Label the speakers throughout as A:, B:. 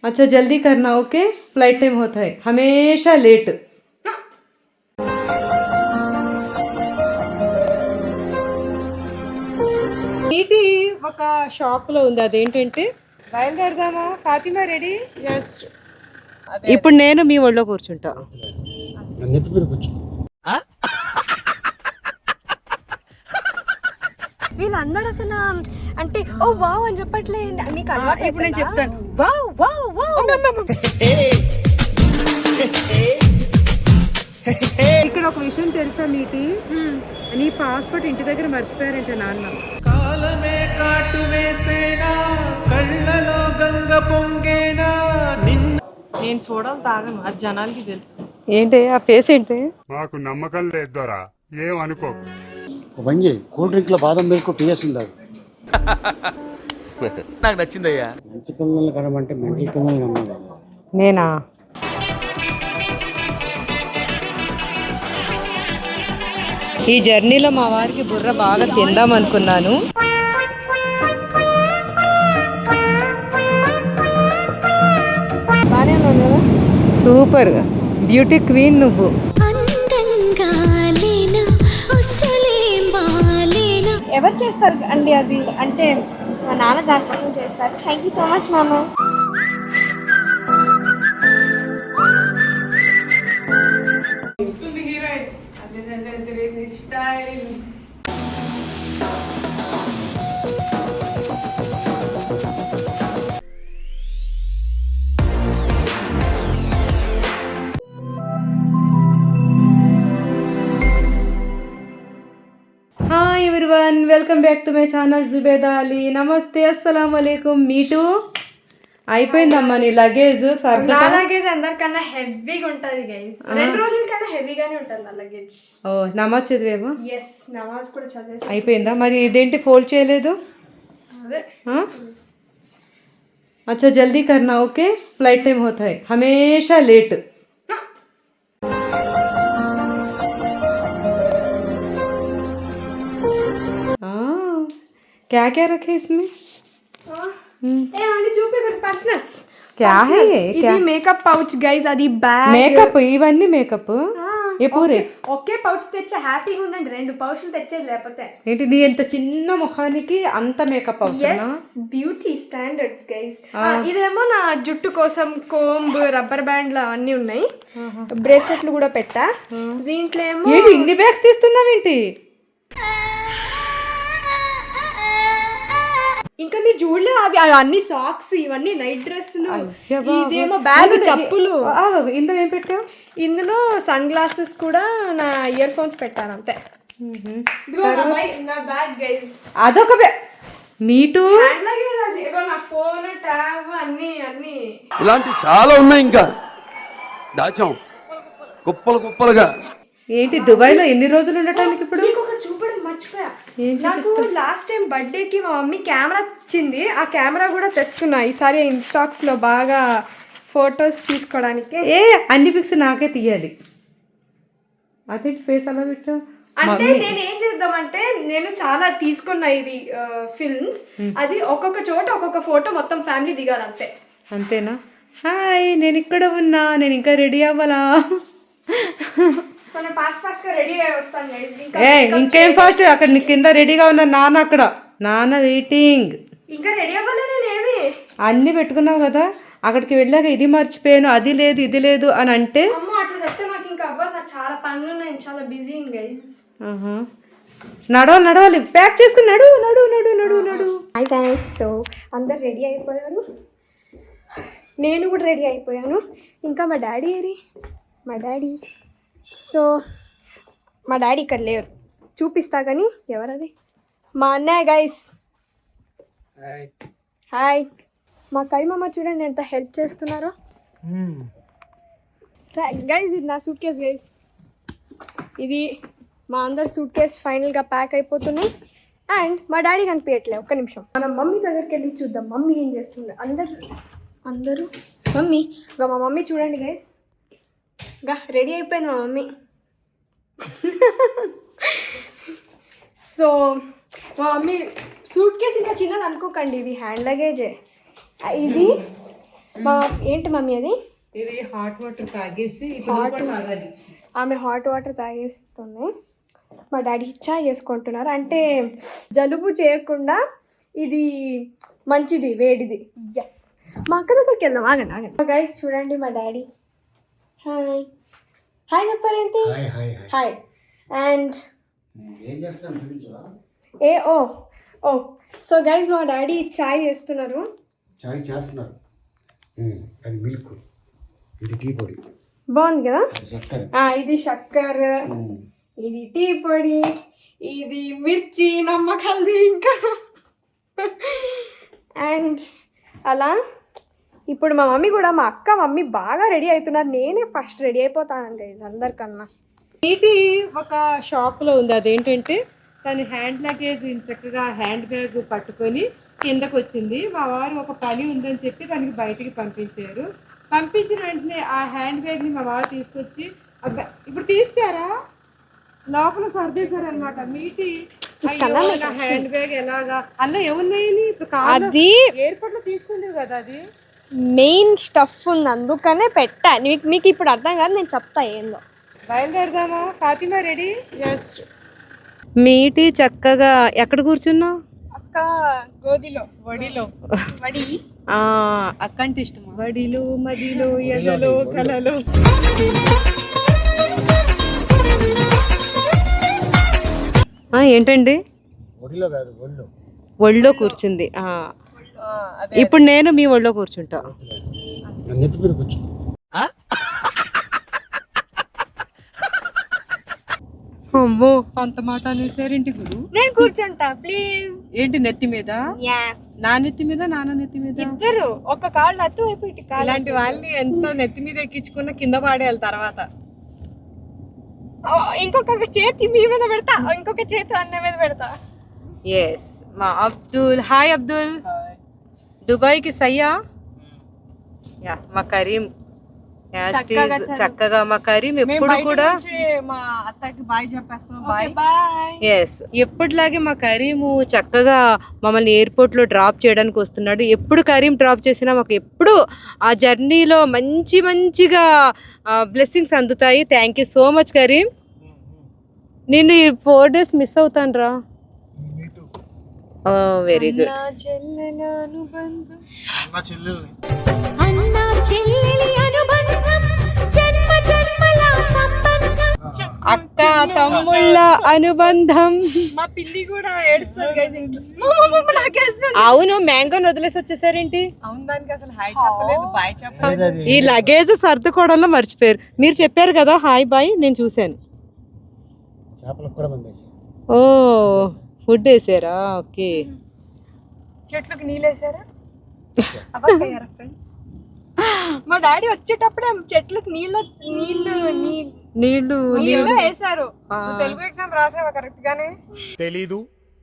A: अच्छा जल्दी करना ओके, फ्लाइट टाइम होता है हमेशा लेट। నీటి ఒక షాప్ లో ఉంది, అదేంటంటే బయలుదేరదామా ఫాతిమా రెడీ?
B: ఎస్
A: ఇప్పుడు నేను మీ ఒళ్ళో కూర్చుంటా.
B: వీళ్ళందరూ అసలు అంటే ఓ వావ్ అని చెప్పట్లే, మీకు అలవాటు.
A: ఇప్పుడు నేను చెప్తాను వావ్ వావ్ వావ్. ఇక్కడ ఒక విషయం తెలుసా మీటి, నీ పాస్పోర్ట్ ఇంటి దగ్గర మర్చిపోయారంట నాన్న.
C: కాలమే కాటు వేసేనా కళ్ళలో గంగ పొంగేనా.
B: నేను చూడాలి తాగను, అది జనాలకి తెలుసు.
A: ఏంటి ఆ ఫేస్ ఏంటి?
D: మాకు నమ్మకం లేదు దొరా, ఏం అనుకోకు.
E: పని చేయి, కూల్ డ్రింక్ లో బాదం మిల్క్ టీఎస్ ఉండాలి.
C: నాకు నచ్చిందయ్యా.
E: మంచి పిల్లలు కనమంటే మెంటల్ పిల్లలు నమ్మాలి.
A: నేనా? ఈ జర్నీలో మా వారికి బుర్ర బాగా తిందాం అనుకున్నాను. సూపర్ బ్యూటీ క్వీన్ నువ్వు.
B: ఎవరు చేస్తారు అండి అది? అంటే మా నాన్న దానికోసం చేస్తారు. థ్యాంక్ యూ సో మచ్ నాన్న.
A: Hi everyone, welcome back to my channel Zubeda Ali. నమస్తే, అస్సలం వాలేకుమ్. మీటు అయిపోయిందమ్మా నీ లగేజ్ సర్దా?
B: నా లగేజ్ అందరికన్నా హెవీగా ఉంటుంది గైస్. 2 రోజుల కన్నా హెవీగానే ఉంటుంది నా లగేజ్.
A: ఓ నమాజ్ చదివేమా?
B: ఎస్, నమాజ్ కూడా చదివేసి
A: అయిపోయిందా? మరి ఇదేంటి ఫోల్డ్ చేయలేదు?
B: అదే
A: अच्छा जल्दी करना ओके, फ्लाइट टाइम होता है हमेशा लेट. क्या क्या रखे इसमें?
B: పర్సనల్స్.
A: क्या है ये?
B: ఇది మేకప్ పౌచ్ గైస్, అది బ్యాగ్,
A: మేకప్, ఇవన్నీ మేకప్ ఏ పూరే?
B: ఒకే పౌచ్ తెచ్చా, హ్యాపీగా ఉండండి. 2 పౌచ్లు తెచ్చేది లేకపోతే.
A: ఏంటి నీ ఎంత చిన్న ముఖానికి అంత మేకప్ అవసరమా?
B: Beauty standards guys. ఇదేమో నా జుట్టు కోసం కోంబ్, రబ్బర్ బ్యాండ్లు అవన్నీ ఉన్నాయి. బ్రేస్లెట్లు కూడా పెట్టా. దీంట్లో ఏమో
A: ఏంటి ఇన్ని బ్యాగ్స్ తీస్తున్నావేంటి?
B: ఇంకా మీరు చూడలే అవి అన్ని సాక్స్, ఇవన్నీ నైట్ డ్రెస్సులు, ఇదేమో బ్యాగ్, చెప్పులు.
A: ఇందులో ఏం పెట్టావు?
B: ఇందులో సన్ గ్లాసెస్ కూడా, నా ఇయర్ ఫోన్స్ పెట్టాను అంతే. నా బ్యాగ్ గైస్,
A: అదొక బ్యాగ్. మీటు
B: నా ఫోన్, ట్యాబ్ అన్ని అన్ని
C: ఇలాంటి చాలా ఉన్నాయి, ఇంకా దాచాం కుప్పలు కుప్పలుగా.
A: ఏంటి దుబాయ్ లో ఎన్ని రోజులు ఉండటానికి? ఇప్పుడు
B: మీకు ఒకటి చూపడం మర్చిపోయా. నాకు లాస్ట్ టైం బర్త్డేకి మా మమ్మీ కెమెరా ఇచ్చింది, ఆ కెమెరా కూడా తెస్తున్నా ఈసారి ఇన్స్టాక్స్ లో బాగా ఫొటోస్ తీసుకోవడానికి.
A: అన్ని పిక్స్ నాకే తీయాలి. అదేంటి ఫేస్ అలా పెట్టు?
B: అంటే నేను ఏం చేద్దామంటే, నేను చాలా తీసుకున్నా ఇవి ఫిల్మ్స్, అది ఒక్కొక్క చోట ఒక్కొక్క ఫోటో మొత్తం ఫ్యామిలీ దిగాలి అంతే.
A: అంతేనా? హాయ్, నేను ఇక్కడ ఉన్నా, నేను ఇంకా రెడీ అవ్వాలా?
B: సో నేను ఫాస్ట్ గా రెడీ అయ్యి వస్తాను గైస్.
A: ఇంకేం ఫాస్ట్? అక్కడ నీ కింద రెడీగా ఉన్నా నాన్న, అక్కడ నాన్న వెయిటింగ్.
B: ఇంకా రెడీ అవ్వలే నేనేమి.
A: అన్నీ పెట్టుకున్నావు కదా, అక్కడికి వెళ్ళాక ఇది మర్చిపోయాను, అది లేదు, ఇది లేదు అని అంటే
B: అమ్మో అట్లా చెప్తే నాకు ఇంకా అవ్వదు. నాకు చాలా పనులు ఉన్నాయి, చాలా బిజీ గైస్.
A: నడవాలి, ప్యాక్ చేసుకుని నడు నడు నడు నడు నడు.
B: హాయ్ గైస్, సో అందరు రెడీ అయిపోయారు, నేను కూడా రెడీ అయిపోయాను. ఇంకా మా డాడీ ఏరి? మా డాడీ, సో మా డాడీ ఇక్కడ లేరు, చూపిస్తా కానీ ఎవరది? మా అన్నయ్య గైస్. హాయ్. మా కరిమమ్మ చూడండి ఎంత హెల్ప్ చేస్తున్నారో. గైస్ ఇది నా సూట్ కేస్ గైస్, ఇది మా అందరు సూట్ కేస్ ఫైనల్గా ప్యాక్ అయిపోతున్నాయి. అండ్ మా డాడీ కనిపించట్లే, ఒక్క నిమిషం. మనం మమ్మీ దగ్గరికి వెళ్ళి చూద్దాం మమ్మీ ఏం చేస్తుంది. అందరూ మమ్మీ, మా మమ్మీ చూడండి గైస్, రెడీ అయిపోయింది మా మమ్మీ. సో మా మమ్మీ సూట్ కేస్ ఇంకా చిన్నది అనుకోకండి, ఇది హ్యాండ్ లగేజే. ఇది ఏంటి మమ్మీ అది?
A: ఇది హాట్ వాటర్ తాగేసి ఇప్పుడు నువ్వు కూడా తాగాలి.
B: ఆమె హాట్ వాటర్ తాగేస్తున్నాయి. మా డాడీ చాయ్ చేసుకుంటున్నారు, అంటే జలుబు చేయకుండా ఇది మంచిది, వేడిది. ఎస్, మా అక్క దగ్గరికి వెళ్దాం. ఆగండి గైస్, చూడండి మా డాడీ. హాయ్ హాయ్ చెప్పారేంటి? హాయ్. అండ్
E: ఏం చేస్తాను
B: ఓ సో గైస్, మా డాడీ చాయ్ చేస్తున్నారు.
E: చాయ్ చేస్తున్నారు. అది మిల్క్, ఇది టీ పొడి.
B: బాగుంది కదా?
E: చక్కెర.
B: ఇది చక్కెర, ఇది టీ పొడి, ఇది మిర్చి, నమ్మకాలది ఇంకా. అండ్ అలా ఇప్పుడు మా మమ్మీ కూడా, మా అక్క మమ్మీ బాగా రెడీ అవుతున్నారు. నేనే ఫస్ట్ రెడీ అయిపోతాను గైస్ అందరికన్నా.
A: నీటి ఒక షాప్లో ఉంది. అదేంటంటే తను హ్యాండ్ లగేజ్ చక్కగా హ్యాండ్ బ్యాగ్ పట్టుకొని కిందకు వచ్చింది. మా వారు ఒక పని ఉందని చెప్పి దానికి బయటికి పంపించారు. పంపించిన వెంటనే ఆ హ్యాండ్ బ్యాగ్ని మా వారు తీసుకొచ్చి ఇప్పుడు తీస్తారా లోపల సర్దేశారు అనమాట. మీటి హ్యాండ్ బ్యాగ్ ఎలాగా అన్న ఏమున్నాయని ఇప్పుడు
B: అది
A: ఎయిర్పోర్ట్ లో తీసుకుంది కదా, అది
B: మెయిన్ స్టఫ్ ఉంది అందుకనే పెట్టా. మీకు ఇప్పుడు అర్థం కాదు, నేను చెప్తా ఏందో.
A: బయలుదేరదామా? ఫాతిమా రెడీ? ఎస్. మీటి చక్కగా ఎక్కడ కూర్చున్నావు?
B: అక్క వడిలో వడి
A: అక్క అంటే ఇష్టం. వడిలో మడిలో ఎదలో కలలో. ఏంటండి?
E: ఒడిలో కాదు,
A: ఒళ్ళో కూర్చుంది. ఇప్పుడు నేను మీ ఒళ్ళో కూర్చుంటా.
E: నెత్తి మీద కూర్చో.
A: అమ్మో, అంత మాట అనేసారేంటి గురు?
B: నేను కూర్చుంటా ప్లీజ్.
A: ఏంటి నెత్తి మీద? నా నెత్తి మీద, నాన్న నెత్తి మీద,
B: ఇద్దరు ఒక కాళ్ళు అత్తు అయిపోయి.
A: ఇలాంటి వాళ్ళని ఎంత నెత్తి మీద ఎక్కించుకున్నా కింద పాడేయాలి తర్వాత.
B: ఇంకొక చేతి మీ మీద పెడతా, ఇంకొక చేతి అన్న మీద పెడతా.
A: ఎస్, మా అబ్దుల్. హాయ్ అబ్దుల్. దుబాయ్కి సయ్యా. యా, మా కరీం చక్కగా. మా కరీం ఎప్పుడు కూడా
B: మా అత్తకి బాయ్ చెప్పేస్తాం. బాయ్.
A: ఎస్, ఎప్పటిలాగే మా కరీము చక్కగా మమ్మల్ని ఎయిర్పోర్ట్ లో డ్రాప్ చేయడానికి వస్తున్నాడు. ఎప్పుడు కరీం డ్రాప్ చేసినా మాకు ఎప్పుడు ఆ జర్నీలో మంచిగా బ్లెస్సింగ్స్ అందుతాయి. Thank you so much Karim. నేను ఈ 4 days మిస్ అవుతాను రా. Very good. అక్క తమ్ముళ్ళ అనుబంధం.
B: మా పిల్లి కూడా ఏడుస్తుంది.
A: అవును, మ్యాంగోని వదిలేసి వచ్చేసారేంటి?
F: అవును, దానికి అసలు హాయ్ చెప్పలేదు, బాయ్ చెప్పలేదు.
A: ఈ లగేజ్ సర్దుకోవడంలో మర్చిపోయారు. మీరు చెప్పారు కదా హాయ్ బాయ్, నేను చూశాను. ఓ, ఫుడ్ వేసారా? ఓకే.
B: చెట్లకు నీళ్ళు వేసారా? మా డాడీ వచ్చేటప్పుడే చెట్లకు నీళ్లు వేసారు.
F: తెలుగు ఎగ్జామ్ రాసావా కరెక్ట్ గానే?
D: తెలీదు,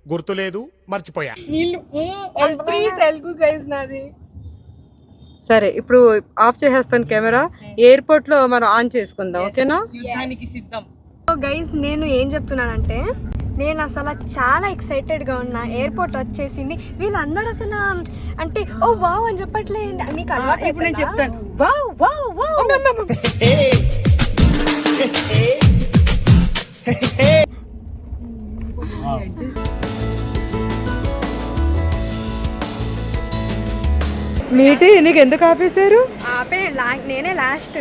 D: గుర్తులేదు, మర్చిపోయా.
B: నీళ్లు తెలుగు గైస్ నాది.
A: సరే, ఇప్పుడు ఆఫ్ చేసేస్తాను కెమెరా. ఎయిర్పోర్ట్ లో మనం ఆన్ చేసుకుందాం, ఓకేనా?
F: యుద్ధానికి సిద్ధం.
B: గైస్, నేను ఏం చెప్తున్నానంటే, నేను అసలు చాలా ఎక్సైటెడ్గా ఉన్నా. ఎయిర్పోర్ట్ వచ్చేసింది, వీళ్ళందరూ అసలు అంటే ఓ వావ్ అని చెప్పట్లే. మీకు అలవాటు.
A: ఇప్పుడు నేను చెప్తాను వావ్ వావ్ వావ్. మీటి నీకు ఎందుకు ఆపేశారు?
B: నేనే లాస్ట్.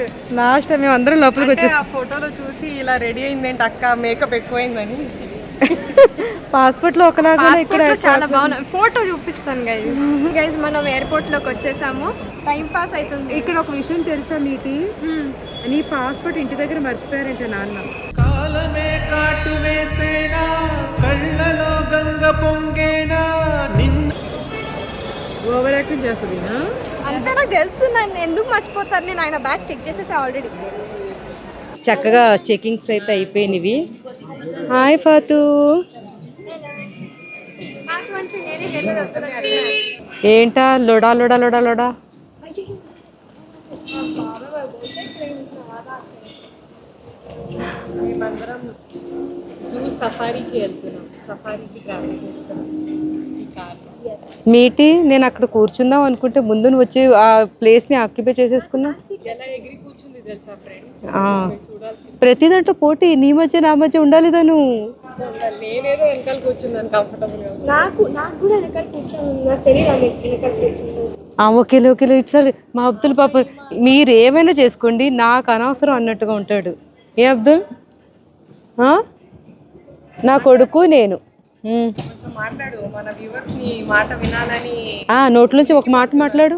A: మేము అందరం లోపలికి వచ్చేసి
F: ఆ ఫోటోలో చూసి ఇలా రెడీ అయిందేంటి అక్క, మేకప్ ఎక్కువైందని.
A: పాస్పోర్ట్ లో ఒకలాగా ఇక్కడ
B: చాలా బాగున్నాయి. ఫోటో చూపిస్తాను గైస్. మనం ఎయిర్పోర్ట్ లోకి వచ్చేసాము. టైం పాస్ అవుతుంది.
A: ఇక్కడ ఒక విషయం తెలుసా మీటి? నీ పాస్పోర్ట్ ఇంటి దగ్గర మర్చిపోయారంటే నాన్న.
C: కాలమే కాటు వేసేనా, కళ్ళలో గంగ పొంగేనా,
A: ఓవర్ యాక్టింగ్ చేస్తుంది.
B: అంతే, నాకు తెలుసు. నన్ను ఎందుకు మర్చిపోతారు? నేను ఆయన బ్యాగ్ చెక్ చేసేసా ఆల్రెడీ.
A: చక్కగా చెకింగ్స్ అయితే అయిపోయినవి. హాయ్ ఫాతు. ఏంటా లోడా లోడా లోడా లోడా?
F: మేమందరం జూ సఫారీకి వెళ్తున్నాం. సఫారీకి ట్రావెల్ చేస్తున్నాం ఈ కార్లో.
A: మీటి నేను అక్కడ కూర్చుందాం అనుకుంటే ముందు నువ్వు వచ్చి ఆ ప్లేస్ని ఆక్యుపై చేసేసుకున్నా.
F: ఎలా ఎగిరి కూర్చుంది తెలుసా ఫ్రెండ్స్?
A: ప్రతి దాంట్లో పోటీ నీ మధ్య నా మధ్య ఉండాలి తను.
F: నేనేదో వెనకాల కూర్చున్నాను కంఫర్టబుల్ గా.
B: నాకు కూడా వెనకాల కూర్చొని నాకు తెలియదు ఆమె వెనకాల కూర్చుంది.
A: ఓకేలే ఓకేలే ఇట్స్ మా అబ్దుల్ పాప మీరు ఏమైనా చేసుకోండి నాకు అనవసరం అన్నట్టుగా ఉంటాడు. ఏ అబ్దుల్? నా కొడుకు నేను.
F: మాట్లాడు, మన వ్యూవర్స్ ని మాట వినాలని.
A: నోట్లోంచి ఒక మాట మాట్లాడు.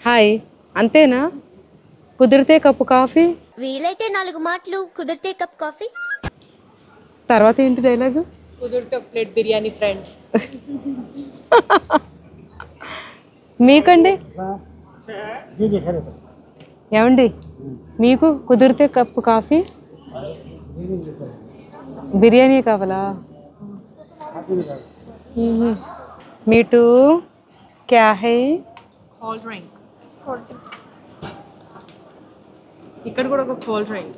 A: హాయ్ అంతేనా? కుదిరితే కప్పు కాఫీ,
G: వీలైతే 4 మాటలు, కుదిరితే కప్ కాఫీ.
A: తర్వాత ఏంటి డైలాగు?
F: కుదిరితే ఒక ప్లేట్ బిర్యానీ ఫ్రెండ్స్.
A: మీకండి ఏమండి? మీకు కుదిరితే కప్పు కాఫీ, బిర్యానీ కావాలా? మీటు క్యా హై?
F: Cold drink. ఇక్కడ కూడా ఒక కోల్డ్ డ్రింక్.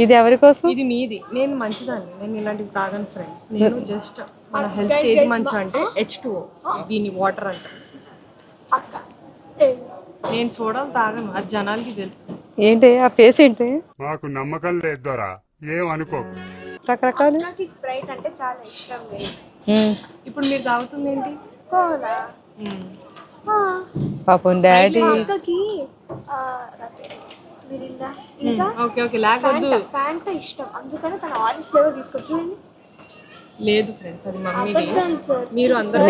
A: ఇది ఎవరి కోసం?
F: ఇది మీది. నేను మంచిదాన్ని, నేను ఇలాంటివి తాగను ఫ్రెండ్స్. నేను జస్ట్ మన హెల్త్ ఏది మంచి అంటే H2O, దీని వాటర్ అంట. నేను సోడాలు తాగను, అది జనాలకి తెలుసు.
A: ఏంటి ఆ ఫేస్ ఏంటి?
D: మాకు నమ్మకం లేదు దొరా, ఏం అనుకో.
A: రకరకాలు.
B: నాకు స్ప్రైట్ అంటే చాలా ఇష్టం.
F: ఇప్పుడు మీరు తాగుతుంది ఏంటి?
B: కోలా.
A: పాపం డాడీ.
B: అక్కకి మిరిండా ఇంకా
F: ఓకే లాగొద్దు.
B: ఫ్యాంటా ఇష్టం, అందుకని తన ఆరెంజ్ ఫ్లేవర్ తీసుకొచ్చి చూడండి.
F: లేదు ఫ్రెండ్స్, అది మమ్మీది. మీరు అందరూ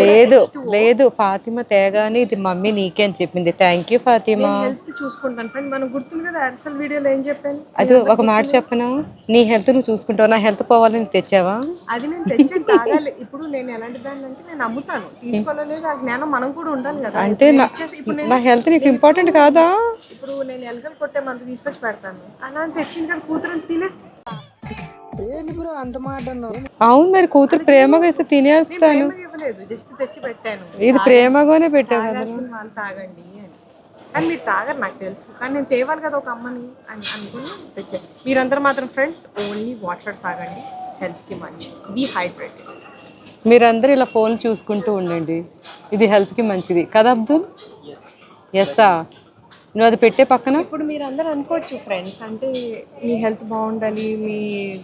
A: లేదు ఫాతిమా తేగానే ఇది మమ్మీ నీకే అని చెప్పింది. Thank you Fatima.
F: హెల్త్ చూసుకుంటాను ఫ్రెండ్. మనం గుర్తుంది కదా అసలు వీడియోలో ఏం చెప్పాను?
A: అది ఒక మాట చెప్పనా? నీ హెల్త్ నువ్వు చూసుకుంటావు, నా హెల్త్ పోవాలని తెచ్చావా?
F: అది నేను తెచ్చి తాగాలి. ఇప్పుడు నేను ఎలాంటి దాన్ని అంటే నేను అమ్ముతాను, తీసుకోలేదు. ఆ జ్ఞానం మనం కూడా ఉండాలి కదా.
A: అంటే నా హెల్త్ నీకు ఇంపార్టెంట్ కాదా?
F: ఇప్పుడు నేను ఎలకలు కొట్టే మందు తీసుకొచ్చి పెడతాను, అలా అని తెచ్చింది కానీ కూతురు తినేసి.
A: అవును మరి కూతురు ప్రేమగా ఇస్తే తినేస్తాను.
F: ఇవ్వలేదు, జస్ట్ తెచ్చి పెట్టాను.
A: ఇది ప్రేమగానే పెట్టావు కదా.
F: వాళ్ళు తాగండి అని. కానీ మీరు తాగరు నాకు తెలుసు, కానీ నేను తేవాలి కదా ఒక అమ్మని అని అనుకుని తెచ్చాను. మీరందరూ మాత్రం ఫ్రెండ్స్ ఓన్లీ వాటర్ తాగండి, హెల్త్కి మంచి. Be hydrated.
A: మీరందరూ ఇలా ఫోన్ చూసుకుంటూ ఉండండి, ఇది హెల్త్కి మంచిది కదా అబ్దుల్? ఎస్సా నువ్వు అది పెట్టే పక్కన.
F: ఇప్పుడు మీరు అందరూ అనుకోవచ్చు ఫ్రెండ్స్ అంటే మీ హెల్త్ బాగుండాలి, మీ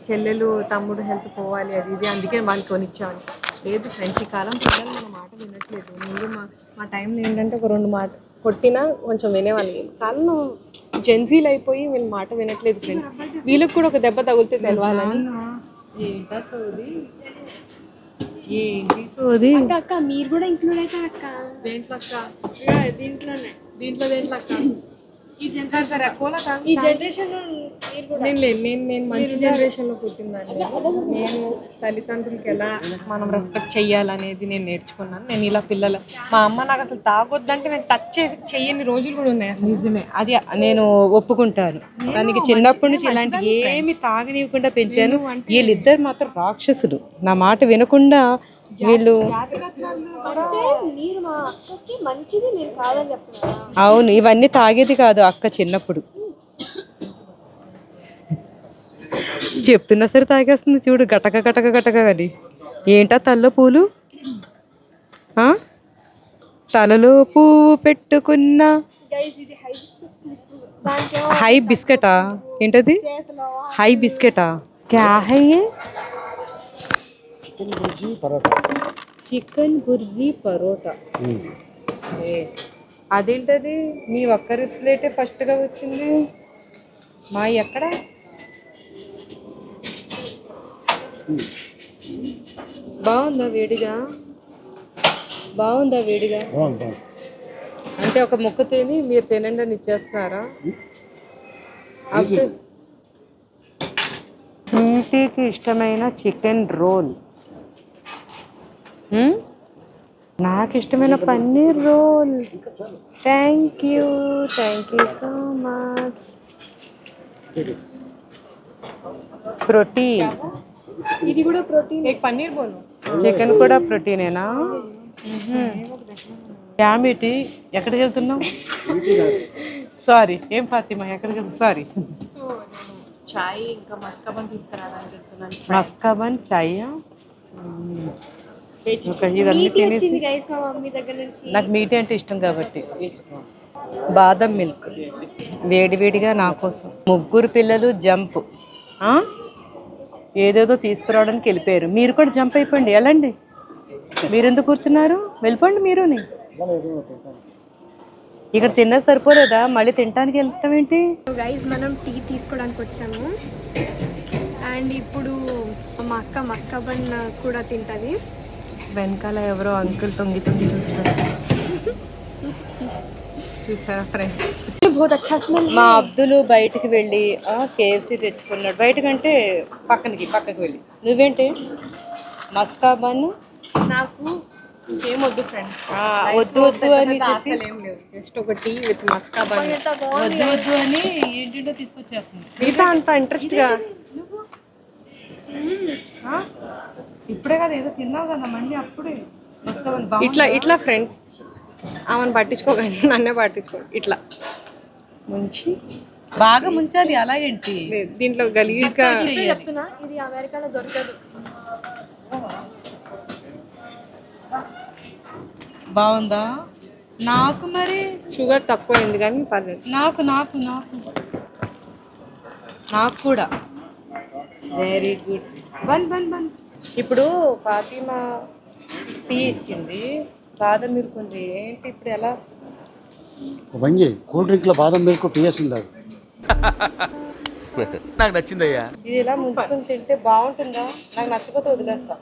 F: చెల్లెలు తమ్ముడు హెల్త్ పోవాలి, అది ఇది అందుకే వాళ్ళు కొనిచ్చామని. లేదు ఫ్రెండ్స్, ఈ కాలం పిల్లలు మన మాట వినట్లేదు. ముందు మా టైంలో ఏంటంటే ఒక 2 మాట కొట్టినా కొంచెం వినేవాళ్ళు. కాలంలో జెన్జీలు అయిపోయి వీళ్ళు మాట వినట్లేదు ఫ్రెండ్స్. వీళ్ళకి కూడా ఒక దెబ్బ తగిలితే తెలవాలని.
B: అక్క మీరు కూడా ఇంక్లూడ్ అవుతారు అక్క.
F: దేంట్లో అక్క?
B: దీంట్లోనే.
F: దేంట్లో అక్క? ఈ
B: జనరేషన్
F: నేను మంచి జనరేషన్ లో పుట్టిందండి. నేను తల్లిదండ్రులకి ఎలా మనం రెస్పెక్ట్ చెయ్యాలనేది నేను నేర్చుకున్నాను. నేను ఇలా పిల్లలు, మా అమ్మ నాకు అసలు తాగొద్దంటే నేను టచ్ చేసి చెయ్యని రోజులు కూడా ఉన్నాయి. అసలు
A: నిజమే, అది నేను ఒప్పుకుంటాను. దానికి చిన్నప్పటి నుంచి ఇలాంటి ఏమి తాగనివ్వకుండా పెంచాను. వీళ్ళిద్దరు మాత్రం రాక్షసులు, నా మాట వినకుండా వీళ్ళు.
B: మీరు మా అక్కకి మంచిది, నేను కాదని చెప్తున్నా.
A: అవును, ఇవన్నీ తాగేది కాదు అక్క చిన్నప్పుడు. చెప్తున్నా సరే తాగేస్తుంది చూడు, గటక గటక గటక అని. ఏంటా తలలో పూలు? తలలో పువ్వు పెట్టుకున్నా. హై బిస్కెటా? ఏంటది? హై బిస్కెటా? క్యా హై? చికెన్ బుర్జీ పరోటా. అదేంటది? మీ ఒక్కరి ప్లేటే ఫస్ట్గా వచ్చింది. మా ఎక్కడ? బాగుందా వేడిగా? బాగుందా వేడిగా? అంటే ఒక ముక్క తిని మీరు తినండి అని ఇచ్చేస్తున్నారా? ఇంటికి ఇష్టమైన చికెన్ రోల్, నాకు ఇష్టమైన paneer roll. Thank you so much. Protein,
B: ఇది కూడా ప్రోటీన్.
F: పన్నీర్ బోలు.
A: చికెన్ కూడా ప్రోటీనేనా? యామిటి ఎక్కడికి వెళ్తున్నావు? సారీ, ఏం ఫాతిమా ఎక్కడికి వెళ్తున్నా? సారీ.
F: సో నేను చాయ్ ఇంకా మస్కాబన్ తీసుకురావడానికి వెళ్తున్నాను.
A: మస్కాబన్ చాయ్.
F: ఓకే, ఇదన్నీ తినేసి
B: గైస్ మా మమ్మీ దగ్గర నుంచి.
F: నాకు మీట్ అంటే ఇష్టం కాబట్టి. బాదం మిల్క్ వేడివేడిగా నా కోసం. ముగ్గురు పిల్లలు జంప్. ఏదేదో తీసుకురావడానికి వెళ్ళిపోయారు. మీరు కూడా జంప్ అయిపోండి, వెళ్ళండి. మీరు ఎందుకు కూర్చున్నారు? వెళ్ళిపోండి మీరుని. ఇక్కడ తిన్నా సరిపోలేదా? మళ్ళీ తినడానికి వెళ్తాం ఏంటి?
B: గైస్ మనం టీ తీసుకోవడానికి వచ్చాము. అండ్ ఇప్పుడు మా అక్క మస్కాబన్ కూడా తింటుంది.
F: వెనకాల ఎవరో అంకుల్ తొంగి తొంగి చూస్తారు. చూసారా ఫ్రెండ్స్?
B: బహుత్ అచ్చా స్మెల్.
F: మా అబ్దులు బయటికి వెళ్ళి కేఎఫ్సీ తెచ్చుకున్నాడు. బయటకంటే పక్కకి వెళ్ళి. నువ్వేంటి? మస్కాబన్
B: నాకు
F: ఏం వద్దు ఫ్రెండ్స్. వద్దు అని చెప్పి
B: జస్ట్ ఒక టీ విత్ మస్కాబన్.
F: వద్దు అని ఏంటంటో తీసుకొచ్చేస్తుంది.
B: మిగతా అంత ఇంట్రెస్ట్ గా
F: ఇప్పుడే కదా ఏదో తిన్నావు కదా మళ్ళీ అప్పుడే మస్కాబన్
B: ఇట్లా ఫ్రెండ్స్ ఆమెను పట్టించుకోకండి, నన్నే పట్టించుకో. ఇట్లా ముంచి
F: బాగా ముంచాలి. అలాగేంటి
B: దీంట్లో గలీజ్గా
F: చేయాలి.
B: ఇది అమెరికాలో దొరకదు.
F: బాగుందా? నాకు మరి
B: షుగర్ తక్కువైంది కానీ పర్లేదు.
F: నాకు కూడా వెరీ గుడ్. బన్ ఇప్పుడు ఫాతిమా టీ ఇచ్చింది, బాదం మిల్క్ ఉంది. ఏంటి ఇప్పుడు ఎలా?
E: బంజీ కూల్ డ్రింక్ లో బాదం మిల్క్ టీఎస్ ఉంది.
C: నాకు నచ్చిందయ్యా.
F: ఇది ఇలా ముంచుకొని తింటే బాగుంటుందా? నాకు నచ్చకపోతే వదిలేస్తా.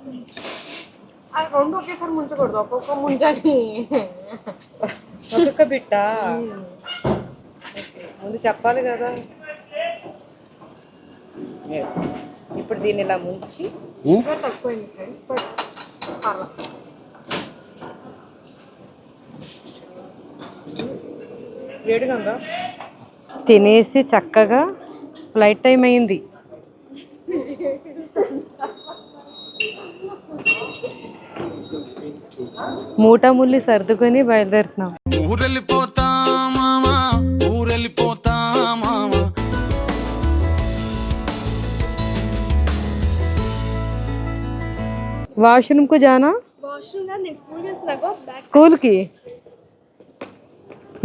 B: అది రెండు ఒకేసారి ముంచకూడదు, ఒక్కొక్క ముంచాలి.
F: ఒక్కొక్క బిట్ట ముందు చెప్పాలి కదా. ఇప్పుడు దీన్ని ఇలా ముంచి
B: షుగర్ తక్కువైంది ఫ్రెండ్స్, బట్ పర్లేదు.
F: వేడిగా ఉందా? తినేసి చక్కగా ఫ్లైట్ టైం అయింది. మూటముల్లి సర్దుకొని బయలుదేరుతున్నాం.
C: ఊరెళ్ళిపోతా మామా, ఊరెళ్ళిపోతా మామా.
F: వాష్రూమ్ కు జానా?
B: వాష్రూమ్ కాదు, నేను స్కూల్ చేస్తున్నాగో బ్యాక్.
F: స్కూల్కి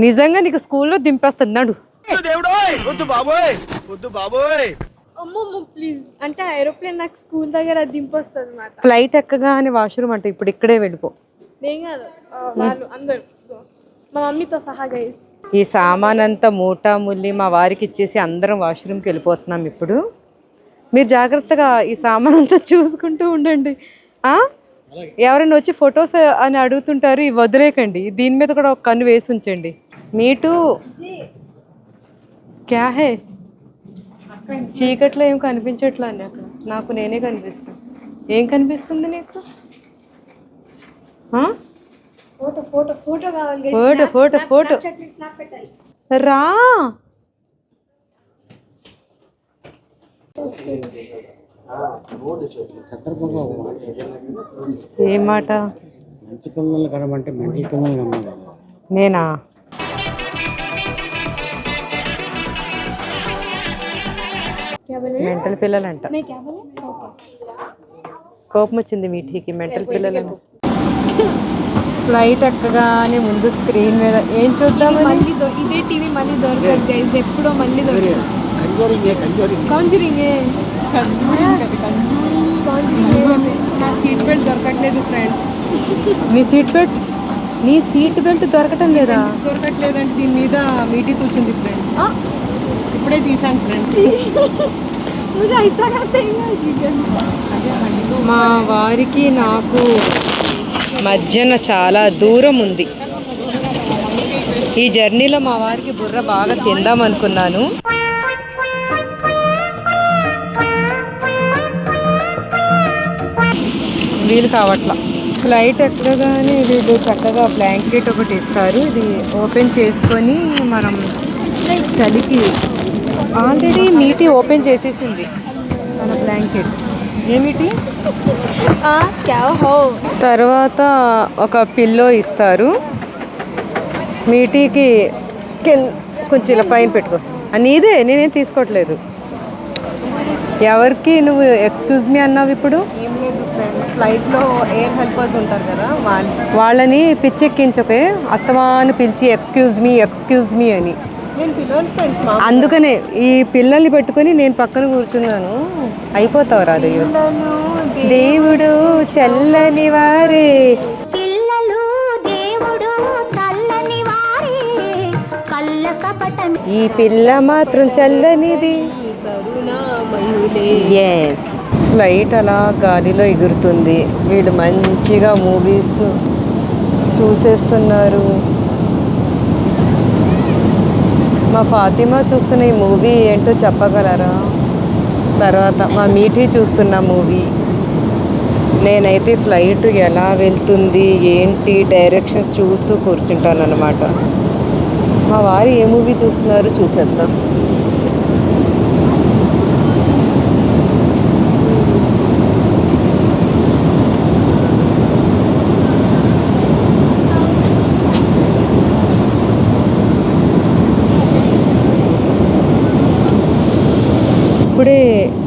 F: నిజంగా నీకు స్కూల్లో దింపేస్తున్నాడు.
C: వద్దు బాబోయ్.
B: అమ్మో ప్లీజ్, అంటే ఏరోప్లేన్ నాకు స్కూల్ దగ్గర దింపొస్తుంది మాట.
F: ఫ్లైట్ ఎక్కగా అని వాష్రూమ్ అంటే ఇప్పుడు ఇక్కడే వెళ్ళిపో.
B: నేను కాదు, వాళ్ళు అందరు, మా మమ్మీతో సహా గైస్.
F: ఈ సామాన్ అంతా మూటా ముల్లి మా వారికి ఇచ్చేసి అందరం వాష్రూమ్కి వెళ్ళిపోతున్నాం. ఇప్పుడు మీరు జాగ్రత్తగా ఈ సామాన్ అంతా చూసుకుంటూ ఉండండి. ఎవరైనా వచ్చి ఫొటోస్ అని అడుగుతుంటారు, ఇవి వదిలేకండి. దీని మీద కూడా ఒక కన్ను వేసి ఉంచండి. మీటు క్యా హే? చీకట్లో ఏం కనిపించట్లా నాకు నేనే కనిపిస్తాను. ఏం కనిపిస్తుంది నీకు?
B: ఫోటో ఫోటో ఫోటో కావాలి.
F: ఫోటో ఫోటో ఫోటో
B: స్నాప్ పెట్టాలి.
F: రా. ఏం మాట?
E: మంచి పిల్లలు కనమంటే మంచి పిల్లలు కన్నా.
F: నేనా? మెంటల్ పిల్లలంట. కోపం వచ్చింది మీఠీకి, మెంటల్ పిల్లలని. ఫ్లైట్ ఎక్కగానే ముందు స్క్రీన్ మీద ఏం చూద్దామని.
B: ఇదే టీవీ మళ్ళీ దొరకదు గైస్, ఎప్పుడో మళ్ళీ దొరకదు. కాంజరింగ్
F: నా సీట్ బెల్ట్ దొరకట్లేదు ఫ్రెండ్స్. నీ సీట్ బెల్ట్ దొరకటం లేదా? దొరకట్లేదంటే దీని మీద మీటి కూర్చుంది ఫ్రెండ్స్. ఇప్పుడే తీసాను ఫ్రెండ్స్. మా వారికి నాకు మధ్యన చాలా దూరం ఉంది. ఈ జర్నీలో మా వారికి బుర్ర బాగా తిందాం అనుకున్నాను. వీలు కావట్లా. ఫ్లైట్ ఎక్కగానే వీళ్ళు చక్కగా బ్లాంకెట్ ఒకటి ఇస్తారు. ఇది ఓపెన్ చేసుకొని మనం చలికి ఆల్రెడీ మీటి ఓపెన్ చేసేసింది మన బ్లాంకెట్. ఏమిటి తర్వాత ఒక పిల్లో ఇస్తారు. మీటికి కొంచెం ఇలా పైన పెట్టుకో. నీదే, నేనేం తీసుకోవట్లేదు.
A: ఎవరికి నువ్వు ఎక్స్క్యూజ్ మీ అన్నావు ఇప్పుడు?
F: ఏం లేదు ఫ్రెండ్, ఫ్లైట్లో ఎయిర్ హెల్పర్స్ ఉంటారు కదా
A: వాళ్ళని పిచ్చెక్కించకే, అస్తమాను పిలిచి ఎక్స్క్యూజ్ మీ అని.
F: నేను పిలవను ఫ్రెండ్స్.
A: అందుకనే ఈ పిల్లల్ని పెట్టుకొని నేను పక్కన కూర్చున్నాను. అయిపోతావు అదయ్యో. దేవుడు చల్లని వారే,
G: పిల్లలు దేవుడు చల్లని వారే, కళ్ళ కపటం
A: ఈ పిల్ల మాత్రం చల్లనిది. ఎస్, ఫ్లైట్ అలా గాలిలో ఎగురుతుంది. వీళ్ళు మంచిగా మూవీస్ చూసేస్తున్నారు. మా ఫాతిమా చూస్తున్న ఈ మూవీ ఏంటో చెప్పగలరా? తర్వాత మా మీఠీ చూస్తున్న మూవీ. నేనైతే ఫ్లైట్ ఎలా వెళ్తుంది ఏంటి డైరెక్షన్స్ చూస్తూ కూర్చుంటాను అన్నమాట. మా వారు ఏ మూవీ చూస్తున్నారు చూసేద్దాం. ఇప్పుడే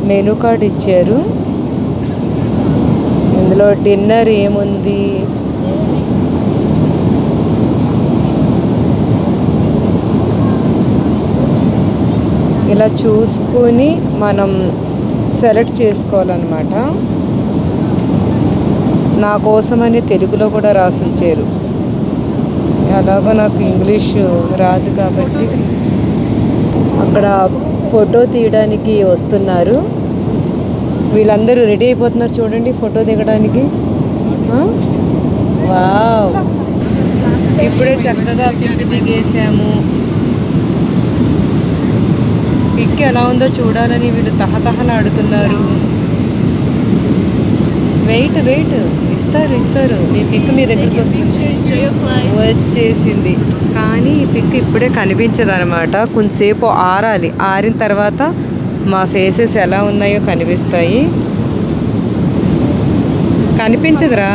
A: మెనూ కార్డ్ ఇచ్చారు. ఇందులో డిన్నర్ ఏముంది, ఇలా చూసుకొని మనం సెలెక్ట్ చేసుకోవాలన్నమాట. నా కోసమని తెలుగులో కూడా రాసించారు. అలాగో నాకు ఇంగ్లీషు రాదు కాబట్టి అక్కడ ఫోటో తీయడానికి వస్తున్నారు. వీళ్ళందరూ రెడీ అయిపోతున్నారు చూడండి ఫోటో దిగడానికి. వావ్, ఇప్పుడే చక్కగా పిక్ దిగేసాము. పిక్ ఎలా ఉందో చూడాలని వీళ్ళు తహతహలాడుతున్నారు. వెయిట్ ఇస్తారు. మీ పిక్ మీ దగ్గరికి వచ్చేసింది. కానీ ఈ పిక్ ఇప్పుడే కనిపించదు అనమాట. కొంచెంసేపు ఆరాలి. ఆరిన తర్వాత మా ఫేసెస్ ఎలా ఉన్నాయో కనిపిస్తాయి. కనిపించదురా,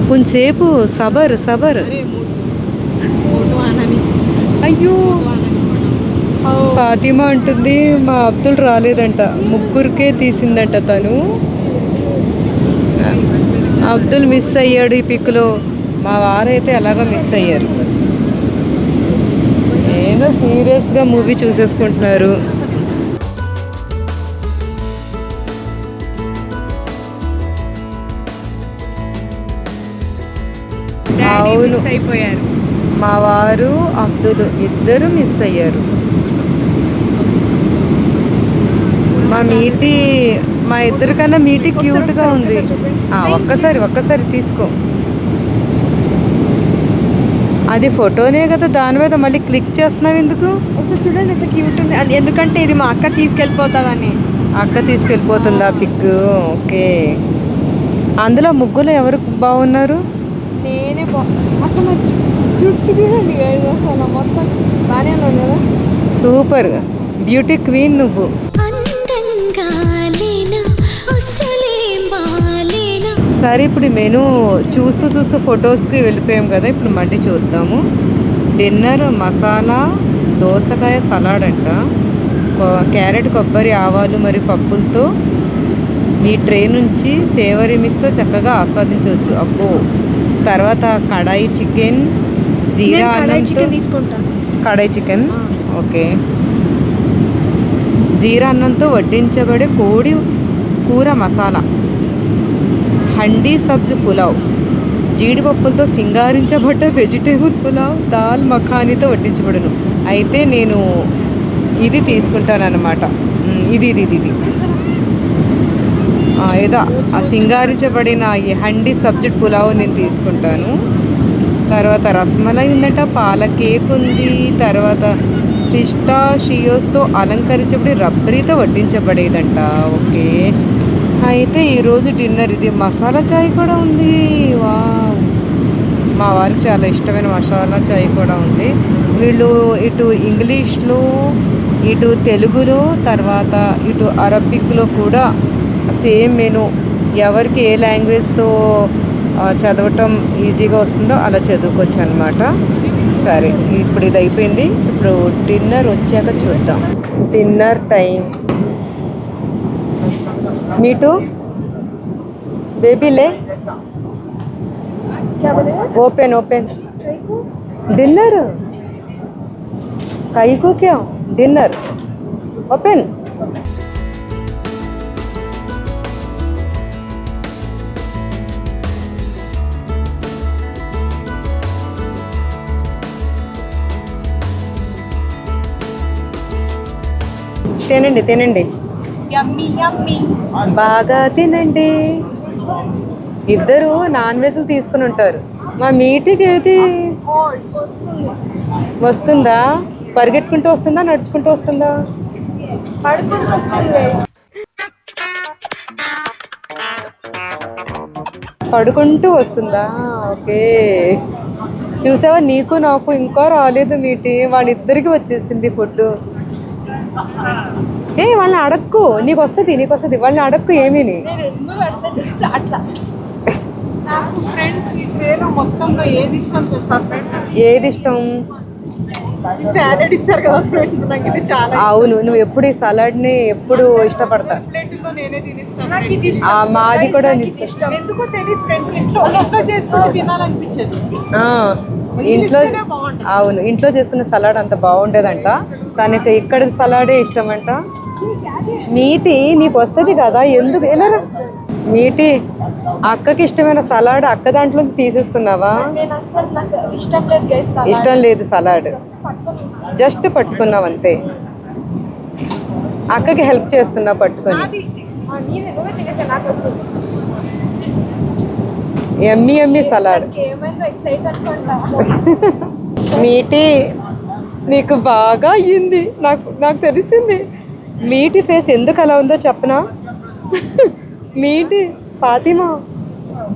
A: కొంచెంసేపు సబర్. అయ్యో, ఫాతిమా అంటుంది మా అబ్దుల్ రాలేదంట, ముగ్గురికే తీసిందంట తను. అబ్దుల్ మిస్ అయ్యాడు ఈ పిక్లో. మా వారైతే అలాగా మిస్ అయ్యారు. ఏదో సీరియస్గా మూవీ చూసేసుకుంటున్నారు. అవును,
B: అయిపోయారు.
A: మా వారు అబ్దుల్ ఇద్దరు మిస్ అయ్యారు. మా ఇద్దరికన్నా మీటి క్యూట్గా ఉంది. ఒక్కసారి తీసుకో. అది ఫోటోనే కదా, దాని మీద మళ్ళీ క్లిక్ చేస్తున్నావు ఎందుకు?
B: ఒకసారి చూడండి ఎంత క్యూట్ ఉంది. అది ఎందుకంటే ఇది మా అక్క తీసుకెళ్ళిపోతుందని.
A: అక్క తీసుకెళ్ళిపోతుందా పిక్? ఓకే. అందులో ముగ్గురు ఎవరు బాగున్నారు?
B: నేనే అసలు జుట్టు చూడండి అసలు మొత్తం బాగానే ఉంది కదా.
A: సూపర్ బ్యూటీ క్వీన్ నువ్వు. సరే, ఇప్పుడు మెనూ చూస్తూ ఫొటోస్కి వెళ్ళిపోయాం కదా. ఇప్పుడు మళ్ళీ చూద్దాము. డిన్నర్ మసాలా దోసకాయ సలాడ్ అంట. క్యారెట్, కొబ్బరి, ఆవాలు మరియు పప్పులతో మీ ట్రే నుంచి సేవరీ మిక్స్తో చక్కగా ఆస్వాదించవచ్చు. అబ్బో. తర్వాత కడాయి చికెన్, జీరా అన్నంతో కడాయి చికెన్, ఓకే. జీరా అన్నంతో వడ్డించబడే కోడి కూర మసాలా, హండీ సబ్జ్ పులావ్, జీడిపప్పులతో సింగారించబడ్డ వెజిటేబుల్ పులావ్, దాల్ మఖానీతో వడ్డించబడును. అయితే నేను ఇది తీసుకుంటానన్నమాట. ఇది ఏదో ఆ సింగారించబడిన ఈ హండీ సబ్జెక్ట్ పులావ్ నేను తీసుకుంటాను. తర్వాత రస్మలై ఉందట, పాల కేక్ ఉంది, తర్వాత పిస్టాషియోస్తో అలంకరించబడి రబ్బరీతో వడ్డించబడేదంట. ఓకే. అయితే ఈరోజు డిన్నర్ ఇది. మసాలా చాయ్ కూడా ఉంది. వావ్, మా వారికి చాలా ఇష్టమైన మసాలా చాయ్ కూడా ఉంది. వీళ్ళు ఇటు ఇంగ్లీష్లో, ఇటు తెలుగులో, తర్వాత ఇటు అరబిక్లో కూడా సేమ్ మెనూ. ఎవరికి ఏ లాంగ్వేజ్తో చదవటం ఈజీగా వస్తుందో అలా చదువుకోవచ్చు అనమాట. సరే, ఇప్పుడు ఇది అయిపోయింది. ఇప్పుడు డిన్నర్ వచ్చాక చూద్దాం. Dinner time. మీటు బేబీ లే ఓపెన్ ఓపెన్ डिनर कई को क्या डिनर ओपन తినండి తినండి బాగా తినండి. ఇద్దరు నాన్ వెజ్ తీసుకుని ఉంటారు. మా మీటికి ఏది వస్తుందా? పరిగెట్టుకుంటూ వస్తుందా, నడుచుకుంటూ వస్తుందా? పడుకుంటూ వస్తుందా? ఓకే, చూసావా, నీకు నాకు ఇంకా రాలేదు మీటి, వాళ్ళిద్దరికి వచ్చేసింది ఫుడ్. వాళ్ళని అడక్కు, నీకు వస్తుంది నీకు వస్తుంది, వాళ్ళని అడక్కు ఏమీని.
B: జస్ట్ అట్లా
F: నాకు ఫ్రెండ్స్ ఈ పేరు మొత్తంలో ఏది ఇష్టం తెలుసా?
A: ఏది ఇష్టం?
F: సాలడ్ ఇస్తారు కదా ఫ్రెండ్స్, నాకు ఇది చాలా
A: అవును, నువ్వు ఎప్పుడు ఈ సలాడ్ని ఎప్పుడు ఇష్టపడతా.
F: ప్లేట్లో నేనే తినేస్తాను.
A: మాది కూడా
F: ఇష్టం, ఎందుకో తెలియదు ఫ్రెండ్స్. ఇంట్లో చేసుకుని తినాలనిపించదు.
A: ఇంట్లో అవును, ఇంట్లో చేసుకున్న సలాడ్ అంత బాగుండేదంట. తనకి ఇక్కడ సలాడే ఇష్టమంట. మీటి నీకు వస్తుంది కదా, ఎందుకు వెళ్ళరా? మీటి అక్కకి ఇష్టమైన సలాడ్ అక్క దాంట్లోంచి తీసేసుకున్నావా? ఇష్టం లేదు సలాడ్, జస్ట్ పట్టుకున్నావు అంతే. అక్కకి హెల్ప్ చేస్తున్నా పట్టుకొని. ఎమ్మి ఎమ్మి సలాడ్. మీటి నీకు బాగా అయ్యింది. నాకు తెలిసింది మీటి ఫేస్ ఎందుకు అలా ఉందో చెప్పనా? మీటి ఫాతిమా,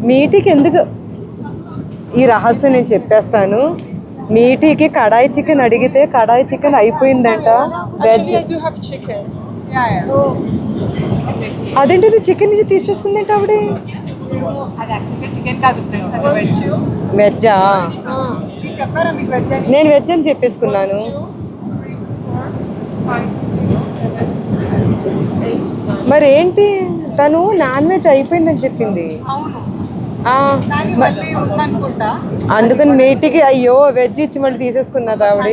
A: మీటికి ఎందుకు ఈ రహస్యం నేను చెప్పేస్తాను. మీటికి కడాయి చికెన్ అడిగితే కడాయి చికెన్ అయిపోయిందంట. వెజ్ అదేంటిది చికెన్ నుంచి తీసేసుకుందంట ఆవిడ.
F: చికెన్ కాదు ఫ్రెండ్స్, అది వెజ్.
A: వెజ్జా?
F: చెప్పారా మీకు వెజ్ అని?
A: నేను వెజ్ అని చెప్పేసుకున్నాను. మరి ఏంటి, తను నాన్ వెజ్ అయిపోయిందని చెప్పింది.
F: అవును,
A: అందుకని మీటికి అయ్యో వెజ్ ఇచ్చి మళ్ళీ తీసేసుకున్నది ఆవిడ.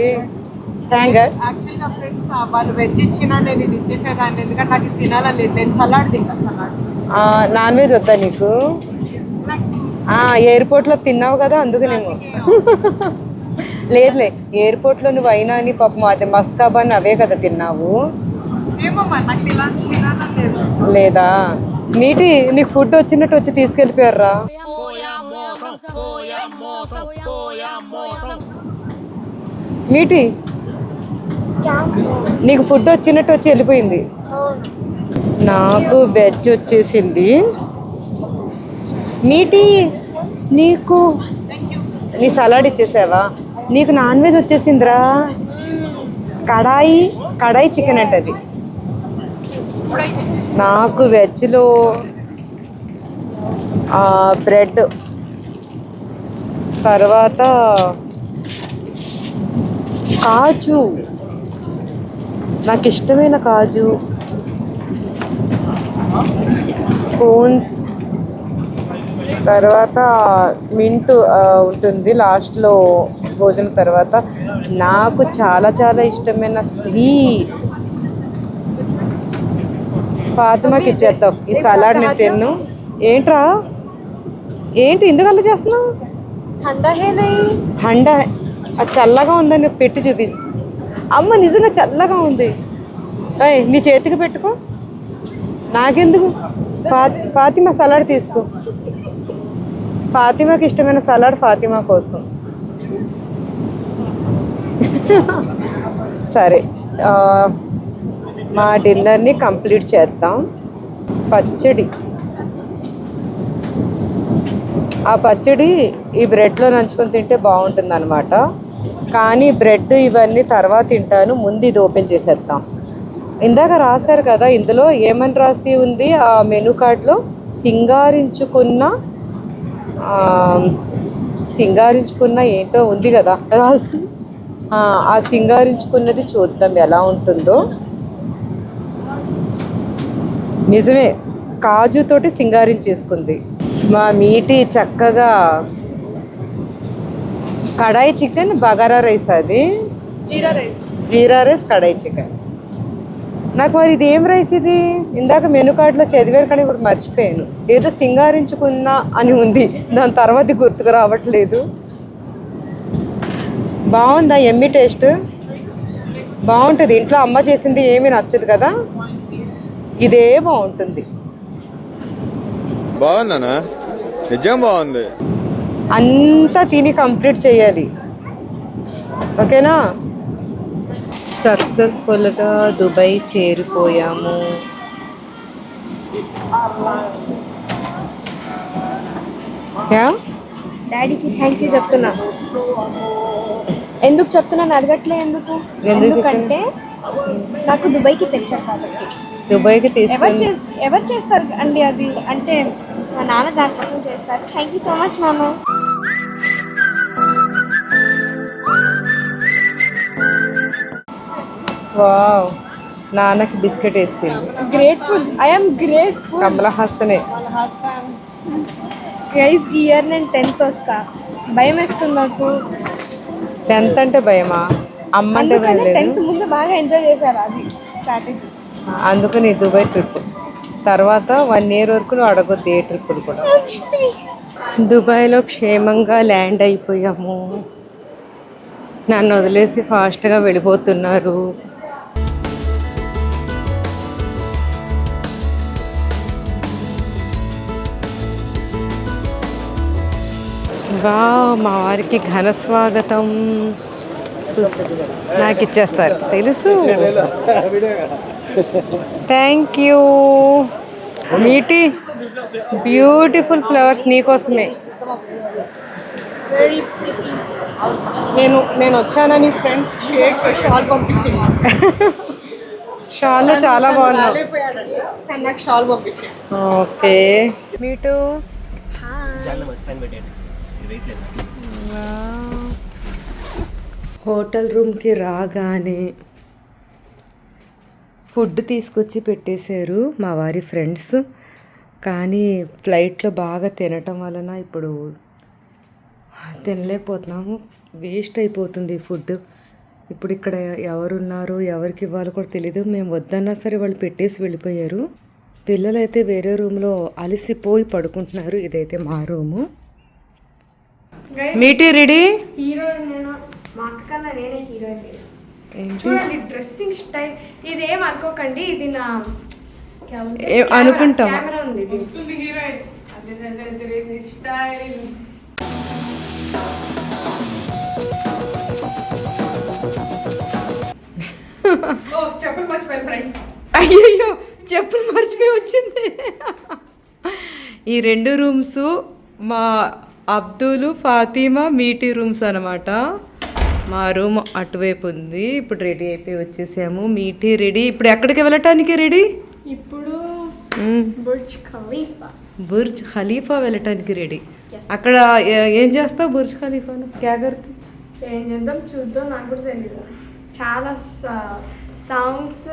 A: Thank God.
F: యాక్చువల్గా ఫ్రెండ్స్ వాళ్ళు వెజ్ ఇచ్చినా నేను ఇది ఇచ్చేసేదాన్ని, ఎందుకంటే నాకు ఇది తినాలని లేదు. నేను సలాడ్ తింటా. సలాడ్
A: నాన్ వెజ్ వద్దా నీకు? ఎయిర్పోర్ట్లో తిన్నావు కదా అందుకనేమో. లేదులే, ఎయిర్పోర్ట్లో నువ్వు అయినా అని పాపం అదే మస్కాబాన్ అవే కదా తిన్నావు. లేదా మీటి నీకు ఫుడ్ వచ్చినట్టు వచ్చి తీసుకెళ్ళిపోయారా? మీటి నీకు ఫుడ్ వచ్చినట్టు వచ్చి వెళ్ళిపోయింది. నాకు వెజ్ వచ్చేసింది. మీటి నీకు నీ సలాడ్ ఇచ్చేసావా? నీకు నాన్ వెజ్ వచ్చేసిందిరా. కడాయి చికెన్ అంటది. నాకు వెజ్లో బ్రెడ్, తర్వాత కాజు, నాకు ఇష్టమైన కాజు, స్పూన్స్, తర్వాత మింట్ ఉంటుంది లాస్ట్లో భోజనం తర్వాత. నాకు చాలా చాలా ఇష్టమైన స్వీట్ ఫాతిమాకి ఇచ్చేద్దాం. ఈ సలాడ్ నేను తిన్ను. ఏంట్రా, ఏంటి ఎందుకల్లా చేస్తున్నావు? ఠండా అది చల్లగా ఉందని పెట్టి చూపి. అమ్మ నిజంగా చల్లగా ఉంది. నీ చేతికి పెట్టుకో, నాకెందుకు? ఫాతిమా సలాడ్ తీసుకో. ఫాతిమాకి ఇష్టమైన సలాడ్ ఫాతిమా కోసం. సరే, మా డిన్నర్ని కంప్లీట్ చేద్దాం. పచ్చడి, ఆ పచ్చడి ఈ బ్రెడ్లో నంచుకొని తింటే బాగుంటుంది అనమాట. కానీ బ్రెడ్ ఇవన్నీ తర్వాత తింటాను, ముందు ఇది ఓపెన్ చేసేద్దాం. ఇందాక రాశారు కదా, ఇందులో ఏమని రాసి ఉంది ఆ మెనూ కార్డ్లో? సింగారించుకున్న సింగారించుకున్న ఏంటో ఉంది కదా రాసి, ఆ సింగారించుకున్నది చూద్దాం ఎలా ఉంటుందో. నిజమే, కాజుతోటి సింగారించేసుకుంది. మా మీటి చక్కగా కడాయి చికెన్, బగారా రైస్, అది జీరా రైస్, కడాయి చికెన్. నాకు మరి ఇది ఏం రైస్ ఇది? ఇందాక మెనూ కార్డులో చదివాను కానీ ఇప్పుడు మర్చిపోయాను. ఏదో సింగారించుకున్నా అని ఉంది, దాని తర్వాత గుర్తుకు రావట్లేదు. బాగుందా? ఎమ్మి టేస్ట్ బాగుంటుంది. ఇంట్లో అమ్మ చేసింది ఏమీ నచ్చదు కదా, ఇదే బాగుంటుంది.
C: బాగుందనా? నిజం బాగుంది.
A: అంతా తిని కంప్లీట్ చేయాలి, ఓకేనా? సక్సెస్ఫుల్గా దుబాయ్ చేరిపోయాము.
B: డాడీకి థ్యాంక్ యూ చెప్తున్నా. ఎందుకు చెప్తున్నాను అడగట్లే ఎందుకు? ఎందుకంటే నాకు దుబాయ్కి తెచ్చారు కాబట్టి.
A: దుబాయ్కి తీసుకొని
B: ఎవరు చేస్తారు అండి అది? అంటే మా నాన్న దానికోసం చేస్తారు. థ్యాంక్ యూ సో మచ్ నాన్న.
A: వావ్, నాన్నకి బిస్కెట్ వేసింది.
B: Grateful, I'm grateful.
A: కమల హాసనే.
B: గైస్, ఈ ఇయర్ నేను 10th వస్తా. భయం వేస్తుంది నాకు.
A: 10th అంటే భయమా? అమ్మ అంటే భయం లేదు.
B: 10th ముందు బాగా ఎంజాయ్ చేశారు, అది స్ట్రాటజీ.
A: అందుకని దుబాయ్ ట్రిప్ తర్వాత 1 year వరకు నువ్వు అడగొద్దు ఏ ట్రిప్పులు కూడా. దుబాయ్లో క్షేమంగా ల్యాండ్ అయిపోయాము. నన్ను వదిలేసి ఫాస్ట్గా వెళ్ళిపోతున్నారు. మా వారికి ఘన స్వాగతం. నాకు ఇచ్చేస్తారు తెలుసు. థ్యాంక్ యూ మీటి. బ్యూటిఫుల్ ఫ్లవర్స్ నీకోసమే. నేను వచ్చానని ఫ్రెండ్స్ షాల్ పంపించింది. షాల్ చాలా బాగున్నాయి. నాకు షాల్ పంపించింది. Okay meet. హోటల్ రూమ్కి రాగానే ఫుడ్ తీసుకొచ్చి పెట్టేశారు మా వారి ఫ్రెండ్స్. కానీ ఫ్లైట్లో బాగా తినటం వలన ఇప్పుడు తినలేకపోతున్నాము. వేస్ట్ అయిపోతుంది ఫుడ్. ఇప్పుడు ఇక్కడ ఎవరున్నారు, ఎవరికి ఇవ్వాలో కూడా తెలీదు. మేము వద్దన్నా సరే వాళ్ళు పెట్టేసి వెళ్ళిపోయారు. పిల్లలైతే వేరే రూమ్లో అలసిపోయి పడుకుంటున్నారు. ఇదైతే మా రూము. మీటి రెడీ.
B: హీరోయిన్ నేను, మా అక్క కన్నా నేనే హీరోయిన్. చూడండి డ్రెస్సింగ్ స్టైల్. ఇదేం అనుకోకండి, ఇది నా
A: అనుకుంటాం.
B: కెమెరా ఉంది.
A: అయ్యో, చెప్పులు మర్చిపోయి వచ్చింది. ఈ 2 రూమ్స్ మా అబ్దుల్, ఫాతిమా, మీటి రూమ్స్ అనమాట. మా రూమ్ అటువైపు ఉంది. ఇప్పుడు రెడీ అయిపోయి వచ్చేసాము. మీటి రెడీ. ఇప్పుడు ఎక్కడికి వెళ్ళటానికి రెడీ?
B: ఇప్పుడు
A: బుర్జ్ ఖలీఫా వెళ్ళటానికి రెడీ. అక్కడ ఏం చేస్తావు బుర్జ్ ఖలీఫాను? క్యాగర్తి
B: ఏం చేద్దాం చూద్దాం, నాకు కూడా తెలియదు. చాలా సాంగ్స్.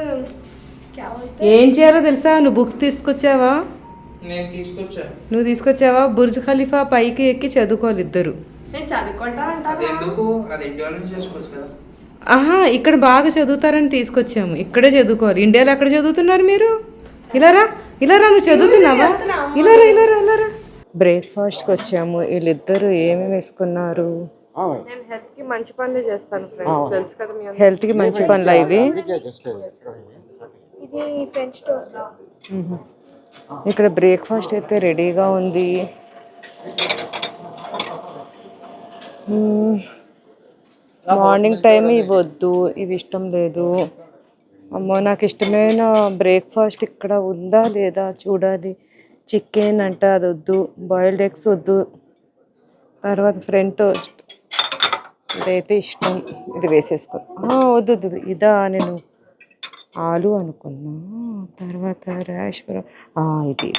A: ఏం చేయాలో తెలుసా? నువ్వు బుక్స్ తీసుకొచ్చావా? నువ్వు తీసుకొచ్చావా? బుర్జ్ ఖలీఫా పైకి ఎక్కి చదువుకోవాలి ఇద్దరు.
B: నేను చదువుకుంటా అంటాను.
A: ఆహా, ఇక్కడ బాగా చదువుతారని తీసుకొచ్చాము. ఇక్కడే చదువుకోవాలి. ఇండియాలో ఎక్కడ చదువుతున్నారు మీరు? ఇలారా నువ్వు చదువుతున్నావా? ఇలారా. బ్రేక్ఫాస్ట్కి వచ్చాము. వీళ్ళిద్దరు ఏమేమి వేసుకున్నారు?
F: నేను హెల్త్కి మంచి పనులు చేస్తాను ఫ్రెండ్స్, తెలుసు కదా మీ అందరికీ.
A: హెల్త్కి మంచి పనులు ఇవి.
B: ఇది ఫ్రెంచ్ టోస్ట్.
A: ఇక్కడ బ్రేక్ఫాస్ట్ అయితే రెడీగా ఉంది. మార్నింగ్ టైం ఇవి వద్దు, ఇవి ఇష్టం లేదు. అమ్మో, నాకు ఇష్టమైన బ్రేక్ఫాస్ట్ ఇక్కడ ఉందా లేదా చూడాలి. చికెన్ అంటే అది వద్దు, బాయిల్డ్ ఎగ్స్ వద్దు, తర్వాత ఫ్రెంచ్ టోస్ట్ ఇదైతే ఇష్టం. ఇది వేసేసుకో. వద్దు, ఇదా నేను ఆలు అనుకున్నా. తర్వాత ర్యాష్ ఇది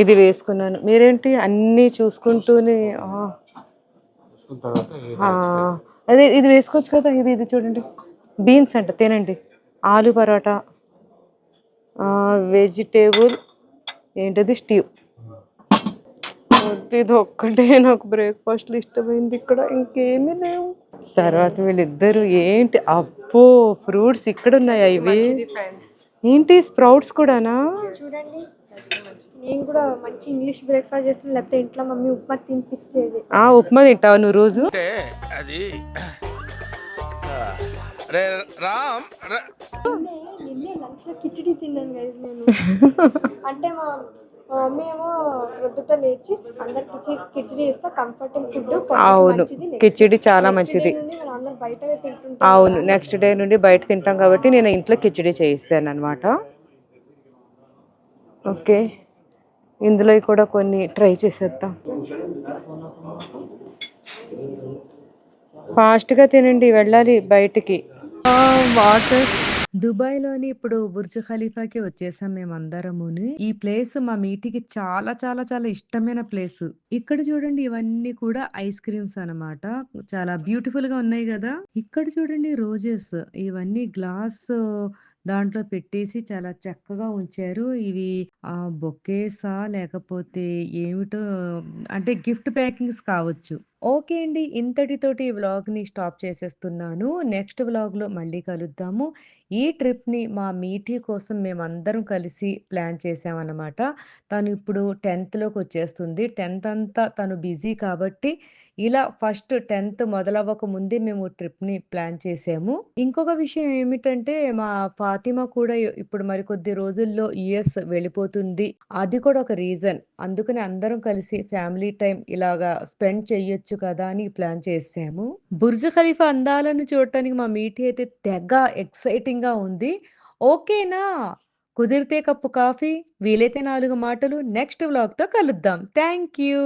F: ఇది వేసుకున్నాను. మీరేంటి అన్నీ చూసుకుంటూనే అదే ఇది వేసుకోవచ్చు కదా. ఇది చూడండి, బీన్స్ అంట, తినండి. ఆలు పరోటా, వెజిటేబుల్ ఏంటది, స్టీవ్. ఇది ఒక్కటే నాకు బ్రేక్ఫాస్ట్లో ఇష్టమైంది. ఇక్కడ ఇంకేమీ లేవు. తర్వాత వీళ్ళిద్దరు ఏంటి, అబ్బో ఫ్రూట్స్ ఇక్కడ ఉన్నాయా? ఇవి ఏంటి, స్ప్రౌట్స్ కూడానా?
B: చూడండి, నేను కూడా మంచి ఇంగ్లీష్ బ్రేక్ఫాస్ట్ చేస్తాను, లేకపోతే ఇంట్లో మమ్మీ ఉప్మా తినిపించేది.
F: ఉప్మా తింటావా నువ్వు రోజు?
B: నిన్నే లంచ్లో కిచిడి తిన్నాను గైస్ నేను. అంటే మా మమ్మీ ఏమో ప్రొద్దుట లేచి అందరికి కిచిడి ఇస్తే కంఫర్టింగ్ ఫుడ్.
F: అవును, కిచిడి చాలా మంచిది.
B: అందరు బయట తింటుంటాం.
F: అవును, నెక్స్ట్ డే నుండి బయట తింటాం కాబట్టి నేను ఇంట్లో కిచిడి చేయిస్తాను అనమాట. ఓకే, ఇందులో కూడా కొన్ని ట్రై చేసేద్దాం. ఫాస్ట్గా తినండి, వెళ్ళాలి బయటికి. వాటర్. దుబాయ్లోని ఇప్పుడు బుర్జ్ ఖలీఫాకి వచ్చేసాం మేమందరముని. ఈ ప్లేస్ మా మీటికి చాలా చాలా చాలా ఇష్టమైన ప్లేస్. ఇక్కడ చూడండి, ఇవన్నీ కూడా ఐస్ క్రీమ్స్ అన్నమాట. చాలా బ్యూటిఫుల్ గా ఉన్నాయి కదా. ఇక్కడ చూడండి, రోజెస్, ఇవన్నీ గ్లాస్ దాంట్లో పెట్టేసి చాలా చక్కగా ఉంచారు. ఇవి బొకేసా లేకపోతే ఏమిటో, అంటే గిఫ్ట్ ప్యాకింగ్స్ కావచ్చు. ఓకే అండి, ఇంతటితోటి ఈ వ్లాగ్ని స్టాప్ చేసేస్తున్నాను. నెక్స్ట్ వ్లాగ్లో మళ్ళీ కలుద్దాము. ఈ ట్రిప్ని మా మీఠీ కోసం మేమందరం కలిసి ప్లాన్ చేసామన్నమాట. తను ఇప్పుడు 10th వచ్చేస్తుంది. 10th అంతా తను బిజీ కాబట్టి ఇలా ఫస్ట్ 10th మొదలవ్వక ముందే మేము ట్రిప్ని ప్లాన్ చేసాము. ఇంకొక విషయం ఏమిటంటే, మా ఫాతిమా కూడా ఇప్పుడు మరికొద్ది రోజుల్లో యుఎస్ వెళ్ళిపోతుంది. అది కూడా ఒక రీజన్. అందుకని అందరం కలిసి ఫ్యామిలీ టైం ఇలాగా స్పెండ్ చెయ్యొచ్చు కదా అని ప్లాన్ చేసాము. బుర్జ్ ఖలీఫా అందాలను చూడటానికి మా మీఠీ అయితే తెగ ఎక్సైటింగ్ గా ఉంది. ఓకేనా? కుదిరితే కప్పు కాఫీ, వీలైతే 4 మాటలు. నెక్స్ట్ వ్లాగ్‌తో కలుద్దాం. Thank you.